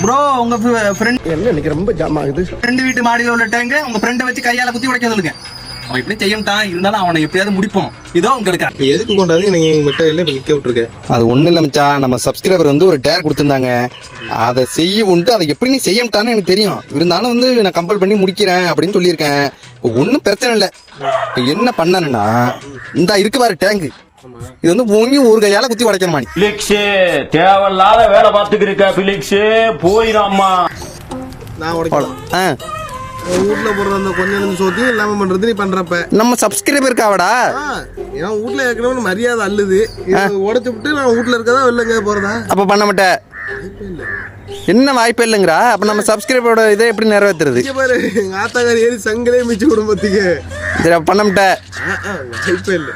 Bro உங்க friend என்ன இன்னைக்கு ரொம்ப ஜாம் ஆகுது. ஃப்ரெண்ட் வீட்டு மாடியில உள்ள டேங்க உங்க ஃப்ரெண்டை வச்சு கையால குத்தி உடைக்க சொல்லுங்க. அவன் இப்படி செய்யட்டான், இருந்தாலும் அவனை எப்படியாவது முடிப்போம். இதோ உங்களுக்கு எதுக்கு கொண்டாந்து நீங்க மெட்டீரியல் இப்ப நிக்க விட்டுருக்கேன். அது ஒண்ணு இல்ல மச்சான், நம்ம சப்ஸ்கிரைபர் வந்து ஒரு டேர் கொடுத்திருந்தாங்க. அதை செய்ய உண்டு, அதை எப்படி நீ செய்யட்டான்னு எனக்கு தெரியும். இருந்தாலும் வந்து நான் கம்பல் பண்ணி முடிக்கிறேன் அப்படின்னு சொல்லியிருக்கேன். ஒன்னும் பிரச்சனை இல்லை. என்ன பண்ணனா இந்த இருக்கு பாரு டேங்கு, இது வந்து பொங்கி ஒரு கையால குத்தி உடைக்கிற மாதிரி. பிலிக்ஸ் தேவையில்லாத வேலை பார்த்துக்கிட்டு இருக்க. பிலிக்ஸ் போயிடாமா. நான் உடைக்கலாம். வீட்டுல போடுற அந்த கொஞ்சம் சோத்தையும் இல்லாம பண்றது நீ பண்றப்ப நம்ம சப்ஸ்கிரைபருக்காவடா. என் வீட்டுல ஏற்கனவே மரியாதை அல்லுது, உடைச்சு விட்டு நான் வீட்டுல இருக்கதா வெளில போறதா? அப்ப பண்ண மாட்டேன். என்ன வாய்ப்பு இல்லைங்கிறா? அப்ப நம்ம சப்ஸ்கிரைபரோட இதை எப்படி நிறைவேற்றுறது? பாரு ஆத்தாக்காரி ஏறி சங்கலே மிச்சு குடும்பத்துக்கு சரி பண்ண மாட்டேன். வாய்ப்பே இல்லை.